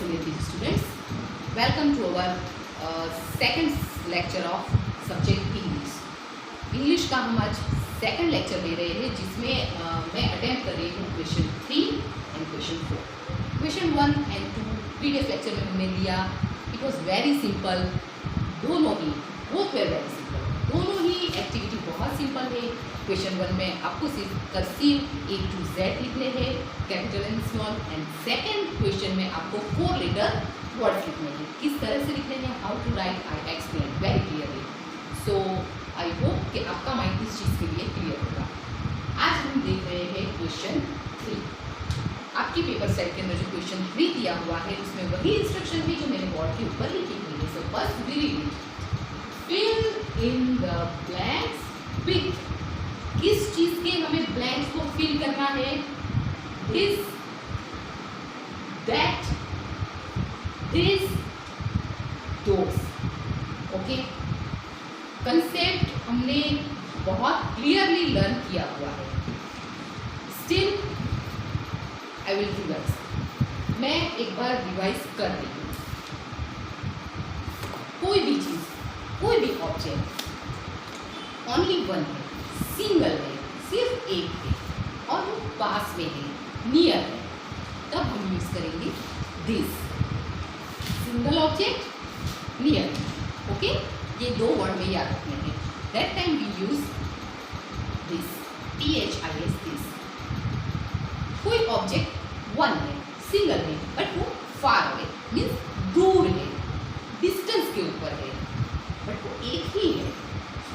Suniti students, welcome to our second lecture of subject English. English का हम आज second lecture ले रहे हैं जिसमें मैं अटेम्प्ट कर रही हूँ question 3 and question 4. Question 1 and 2 previous lecture में हमने लिया. It was very simple. दोनों ही बोथ वेर वेरी सिंपल. दोनों ही एक्टिविटी बहुत सिंपल है. क्वेश्चन 1 में आपको सिर्फ कर्सिव A to Z लिखने हैं, capital and small. And second question में आपको 4 लेटर वर्ड्स लिखने हैं. किस तरह से लिखने हैं, how to write, I explain very clearly. So I hope कि आपका माइंड इस चीज़ के लिए क्लियर होगा. आज हम देख रहे हैं क्वेश्चन 3. आपकी पेपर सेट के अंदर जो क्वेश्चन 3 दिया हुआ है उसमें वही इंस्ट्रक्शन है जो मैंने बोर्ड के ऊपर लिखी हुई है. So first we read it. Fill in the blanks with. किस चीज़ के हमें ब्लैंक्स को फिल करना है? This, that, this, those. Okay, concept हमने बहुत क्लियरली लर्न किया हुआ है. Still I will do that. मैं एक बार रिवाइज कर रही हूँ. कोई भी चीज़, कोई भी ऑब्जेक्ट ओनली वन है, सिंगल है, सिर्फ एक है और वो पास में है, नियर है, तब हम यूज करेंगे this. Single object, near. Okay, ये दो वर्ड में याद रखने हैं. That time we use this, THIS, this. कोई ऑब्जेक्ट वन है, सिंगल है, बट वो फार है, मीन्स दूर है, डिस्टेंस के ऊपर है, बट वो एक ही है.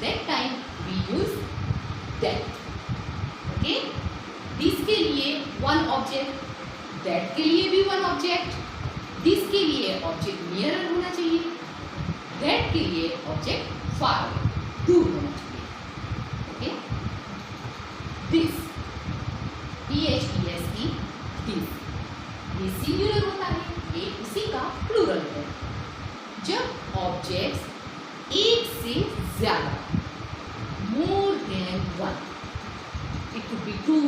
That time we use that. Okay, this के लिए वन ऑब्जेक्ट, दैट के लिए भी वन ऑब्जेक्ट. दिस के लिए ऑब्जेक्ट नियर होना चाहिए, दैट के लिए ऑब्जेक्ट फार, दूर होना चाहिए. ओके, दिस, THES, दिस, ये सिंगुलर होता है, ये उसी का प्लूरल है. जब ऑब्जेक्ट्स एक से ज्यादा, more than one, it could be 2,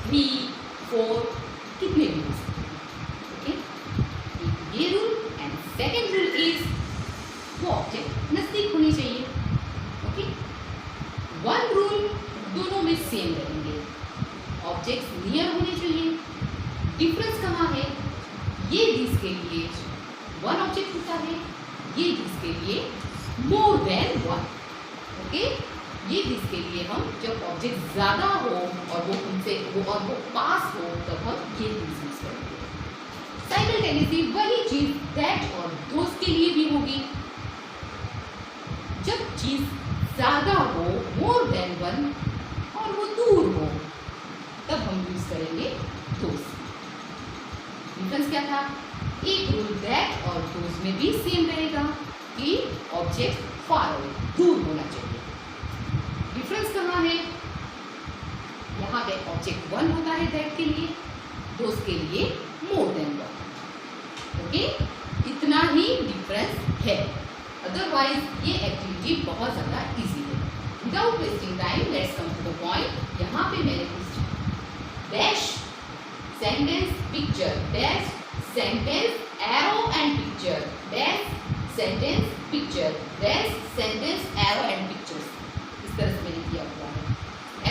3, 4, कितने भी हो सकते हैं. ओके, ये rule. And second rule is वो ऑब्जेक्ट नजदीक होनी चाहिए. ओके, वन रूल दोनों में सेम रहेंगे. ऑब्जेक्ट्स नियर होने चाहिए. डिफरेंस कहाँ है? ये दिस के लिए वन ऑब्जेक्ट होता है, ये दिस के लिए मोर देन वन. ओके, ये दिस के लिए हम जब ऑब्जेक्ट ज़्यादा हो और वो पास हो तब हम ये दिस यूज करेंगे. साइमल्टेनियसली वही चीज़ दैट और दोस के लिए भी होगी. जब चीज़ ज़्यादा हो, मोर देन वन, और वो दूर हो, तब हम यूज करेंगे दोस. डिफरेंस क्या था? एक रूल दैट और दोस में भी सेम रहेगा कि ऑब्जेक्ट फार अवे, दूर होना चाहिए. डिफरेंस कहाँ है? यहाँ पे ऑब्जेक्ट वन होता है दैट के लिए, दोस के लिए मोर देन वन. ओके, इतना ही डिफरेंस है. अदरवाइज ये एक्टिविटी बहुत ज़्यादा इजी है. Without wasting time let's come to the point. यहाँ पे मैंने कुछ dash, sentence, picture, dash, sentence, arrow and picture, dash, sentence, picture, dash, sentence, arrow and pictures. इस तरह से मैंने किया हुआ है.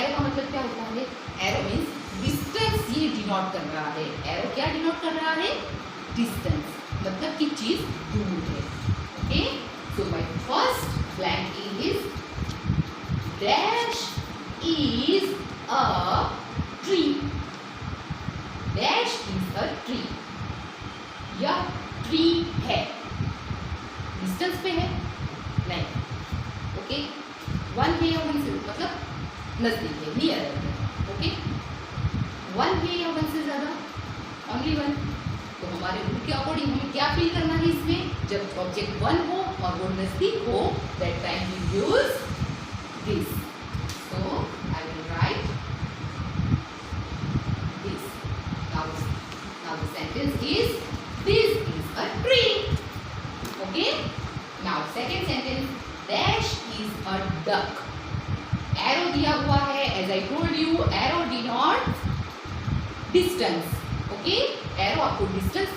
एरो का मतलब क्या होता है? एरो मीन्स डिस्टेंस ये डिनोट कर रहा है. एरो क्या डिनोट कर रहा है? डिस्टेंस, मतलब कि चीज़ दूर है. Okay, so my first blank is dash is a tree. Dash is a tree. यह ट्री है. डिस्टेंस पे है? नहीं. ओके, वन है या वन से मतलब नजदीक है, नियर है. ओके, वन है या वन से ज़्यादा? Only one. तो हमारे रूल के अकॉर्डिंग हमें क्या फील करना है इसमें? जब ऑब्जेक्ट वन हो और वो नजदीक हो, that time we use this. So I will write this. Now the sentence is this is a tree. Okay, now second sentence, dash is a duck. Arrow दिया हुआ है. As I told you, arrow denote distance. Okay, arrow आपको distance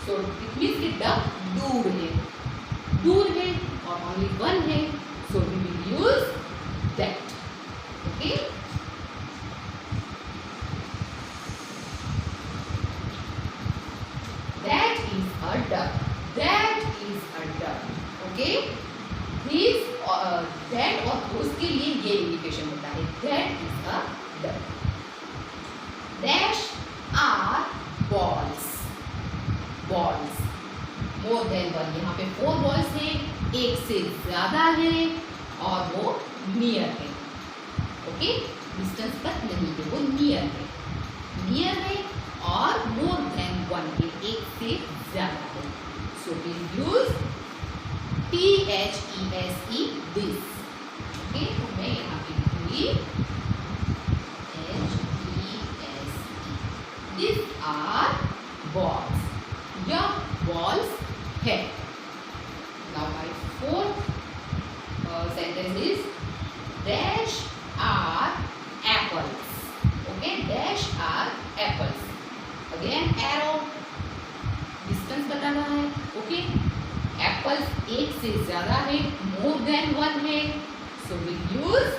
So it means कि duck दूर है, दूर है और only one है, so we will use that. Okay. That is a duck. That is a duck. Okay. This that और those के लिए ये इंडिकेशन होता है. That is a duck. Dash are balls. Balls. More than one. यहाँ पे 4 balls हैं, एक से ज्यादा है और वो नियर है. ओके, डिस्टेंस पर नहीं है, वो नियर है. नियर है और मोर देन वन है, एक से ज्यादा है. So we use THESE this. Okay, तो मैं यहाँ पे लिखूंगी These are balls. यह balls है. Now my fourth sentence is dash are apples. Okay, dash are apples. Again arrow. Distance बताना है. Okay, apples एक से ज़्यादा है, more than one है, so we use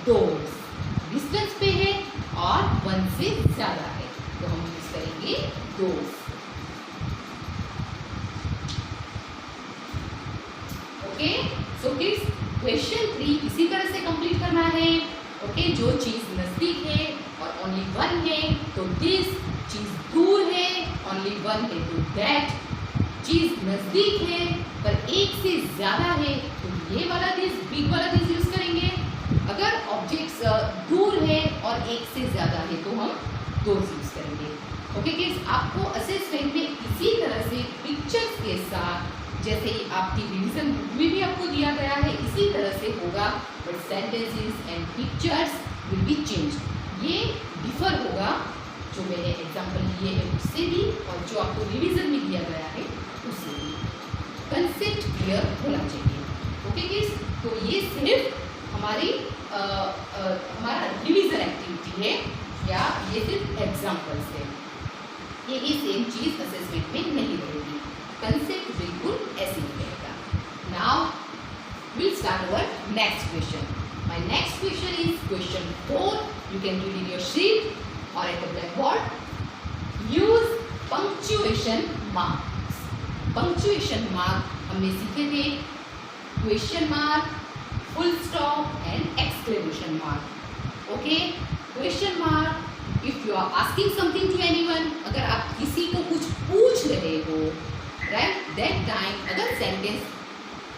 those. Distance पे है और 1 से ज़्यादा है, तो हम यूज करेंगे those. Okay, so kids question 3 इसी तरह से कंप्लीट करना है. ओके, जो चीज नजदीक है और ओनली वन है तो दिस, चीज दूर है ओनली वन है तो दैट, चीज नजदीक है पर एक से ज्यादा है तो ये वाला दिस, बिग वाला दिस यूज करेंगे. अगर ऑब्जेक्ट्स दूर है और एक से ज़्यादा है तो हम दोज यूज करेंगे. ओके किड्स, आपको असेसमेंट में इसी तरह से पिक्चर्स के साथ, जैसे आपकी रिवीजन बुक में भी आपको दिया गया है, इसी तरह से होगा, but sentences and pictures will be change. ये डिफर होगा जो मैंने एग्जाम्पल लिए है उससे भी और जो आपको रिवीजन में दिया गया है उससे भी. कंसेप्ट क्लियर होना चाहिए. ओके किड्स, तो ये सिर्फ हमारी हमारा रिवीजन एक्टिविटी है या ये सिर्फ एग्जाम्पल्स है. ये ही सेम चीज़ असेसमेंट में नहीं रहेगी. कंसेप्ट बिल्कुल ऐसे ही रहेगा. Now will start our next question. My next question is question 4. You can read in your sheet or at the blackboard. Use punctuation marks. Punctuation mark हमने सीखे थे. Question mark, full stop and exclamation mark. Okay, question mark, if you are asking something to anyone, अगर आप किसी को कुछ पूछ रहे हो, right, that time अगर sentence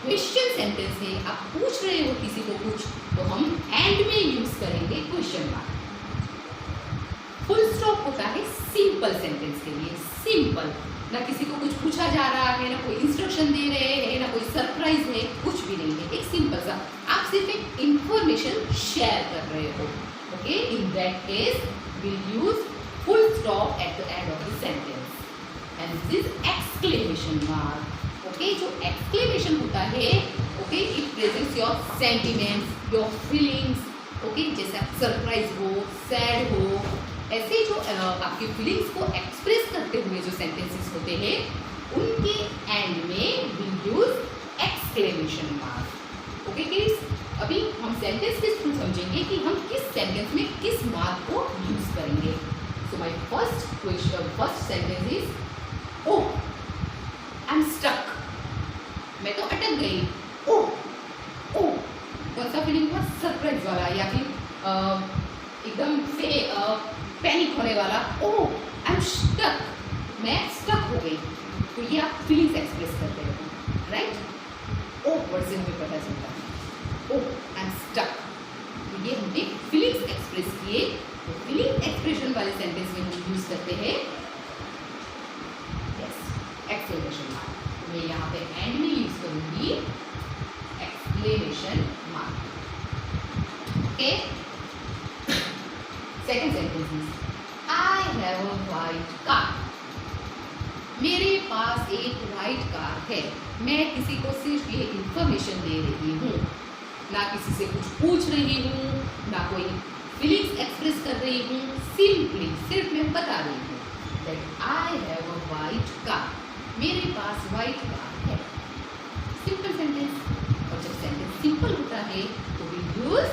question sentence है, आप पूछ रहे हो किसी को कुछ, तो हम end में use करेंगे question mark. full stop होता है simple sentence के लिए. simple, ना किसी को कुछ पूछा जा रहा है, ना कोई इंस्ट्रक्शन दे रहे हैं, ना कोई सरप्राइज है, कुछ भी नहीं है. एक सिंपल सा, आप सिर्फ एक इंफॉर्मेशन शेयर कर रहे हो. Okay, in that case will use full stop at the end of the sentence and this is exclamation mark. Okay, जो एक्सक्लेमेशन होता है, okay, it presents your sentiments, your feelings. Okay, जैसे आप surprise हो, sad हो, ऐसे जो आपके फीलिंग्स को एक्सप्रेस करते हुए जो सेंटेंसेस होते हैं उनके एंड में will use exclamation mark. Okay kids, अभी हम सेंटेंस के थ्रू समझेंगे कि हम किस सेंटेंस में किस मार्क को यूज करेंगे. So my first sentence is, oh I am stuck. मैं तो अटक गई. ओह, ओह, कौन सा फीलिंग हुआ? सरप्राइज वाला या फिर एकदम से पैनिक होने वाला. ओह आई एम स्टक, मैं स्टक हो गई. तो ये आप फीलिंग्स एक्सप्रेस करते हो, राइट. ओह वर्ड से हमें पता चलता है. ओह आई एम स्टक, तो ये हमने फीलिंग्स एक्सप्रेस किए. तो फीलिंग एक्सप्रेशन वाले सेंटेंस में हम यूज करते हैं एक्सक्लेमेशन मार्क. मैं यहाँ पे एंड में यूज करूँगी exclamation mark. Okay, second sentence is, I have a white car. मेरे पास एक व्हाइट कार है. मैं किसी को सिर्फ ये इंफॉर्मेशन दे रही हूँ, ना किसी से कुछ पूछ रही हूँ, ना कोई फीलिंग्स एक्सप्रेस कर रही हूँ. सिंपली सिर्फ मैं बता रही हूँ that I have a white car, मेरे पास व्हाइट कार है। Simple sentence. और जब सेंटेंस सिंपल होता है तो we use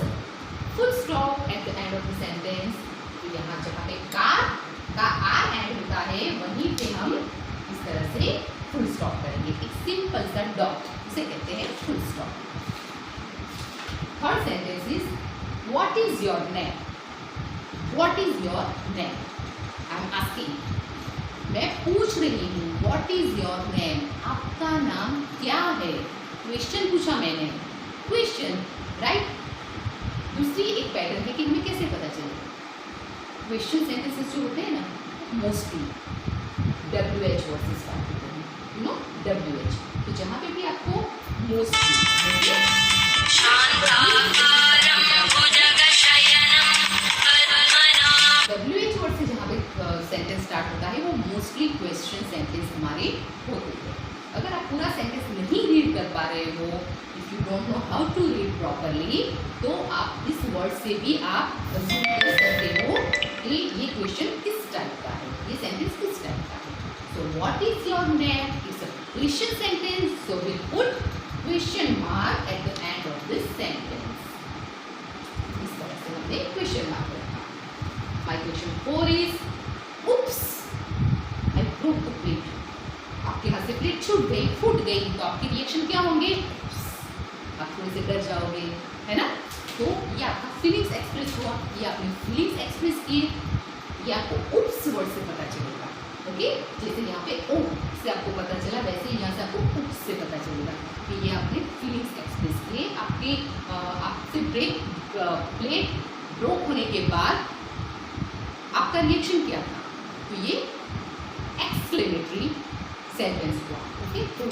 full stop at the end of the sentence. तो यहाँ जहाँ पे कार का आर एंड होता है वहीं पे हम इस तरह से फुल स्टॉप करेंगे, एक सिंपल सा डॉट, उसे कहते हैं full stop. Third sentence is what is your name. What is your name, I am asking, मैं पूछ रही हूँ व्हाट इज योर नेम, आपका नाम क्या है। क्वेश्चन पूछा मैंने, क्वेश्चन, राइट। दूसरी एक पैटर्न है कि हमें कैसे पता चले। क्वेश्चन सेंटेंसेस जो होते हैं ना, मोस्टली WH वर्ड से स्टार्ट होते हैं, यू नो WH। तो जहाँ पे भी आपको मोस्टली WH वर्ड से जहाँ पे सेंटेंस स्टार्ट होता है वो मोस्टली क्वेश्चन सेंटेंस हमारे होते हैं। अगर आप पूरा सेंटेंस नहीं रीड कर पा रहे हो, if you don't know how to read properly, तो आप इस वर्ड से भी आप अज्यूम कर सकते हो कि ये क्वेश्चन किस टाइप का है, ये सेंटेंस किस टाइप का है। So what is your name is a question sentence, so we put question mark at the end of this sentence. इस तरह से हमने क्वेश्चन मार्क रखा। My question 4 is oops, I broke the plate. आपके हाथ से प्लेट छूट गई, फूट गई, तो आपके रिएक्शन क्या होंगे? आप थोड़े से डर जाओगे, है ना। तो ये आपका फीलिंग्स एक्सप्रेस हुआ, ये आपने फीलिंग्स एक्सप्रेस किए, ये आपको उप्स वर्ड से पता चलेगा। ओके, जैसे यहाँ पे ओ से आपको पता चला, वैसे यहाँ से आपको उप्स से पता चलेगा कि ये आपने फीलिंग्स एक्सप्रेस किए। आपसे प्लेट ब्रोक होने के बाद आपका रिएक्शन क्या था, तो ये एक्सक्लेमेटरी सेंटेंस हुआ। ओके, तो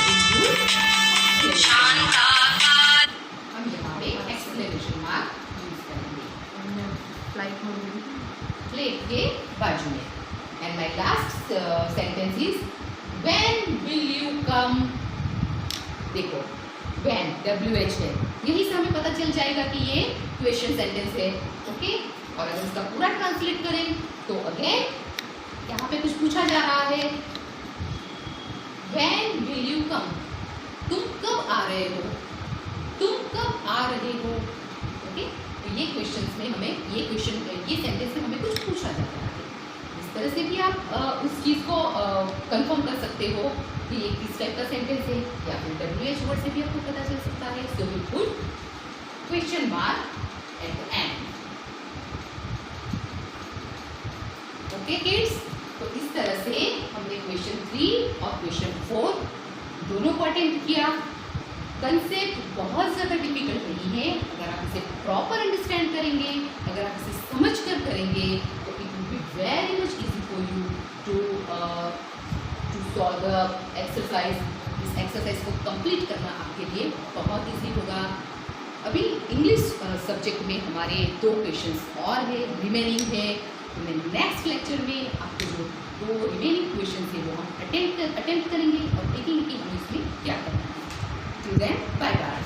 हम यहाँ पे एक्सक्लेमेशन मार्क यूज करेंगे प्लेट के बाजू में। And my last sentence is when will you come. देखो व्हेन WH है, यही से हमें पता चल जाएगा कि ये क्वेश्चन सेंटेंस है। ओके, और अगर इसका पूरा ट्रांसलेट करें तो अगेन यहाँ पे कुछ पूछा जा रहा है, When will you come? तुम कब आ रहे हो, तुम कब आ रहे हो। ओके, तो ये क्वेश्चंस में हमें ये सेंटेंस में हमें कुछ पूछा जा रहा है। इस तरह से भी आप उस चीज़ को कंफर्म कर सकते हो कि ये किस टाइप का सेंटेंस है, या फिर WH वर्ड से भी आपको पता चल सकता है। So we put question mark at the end. Okay kids, तो इस तरह से हमने क्वेश्चन 3 और क्वेश्चन 4 दोनों को अटेम्प्ट किया। कंसेप्ट बहुत ज़्यादा डिफिकल्ट नहीं है, अगर आप इसे प्रॉपर अंडरस्टैंड करेंगे, अगर आप इसे समझ कर करेंगे, तो it will be very much easy for you to solve the exercise. इस एक्सरसाइज को कंप्लीट करना आपके लिए बहुत ईजी होगा। अभी इंग्लिश सब्जेक्ट में हमारे 2 क्वेश्चंस और है, रिमेनिंग है। नेक्स्ट लेक्चर में आपको जो 2 रिमेनिंग क्वेश्चन है वो हम अटेम्प्ट करेंगे और देखेंगे कि हमें इसमें क्या करना है। Till then, bye bye.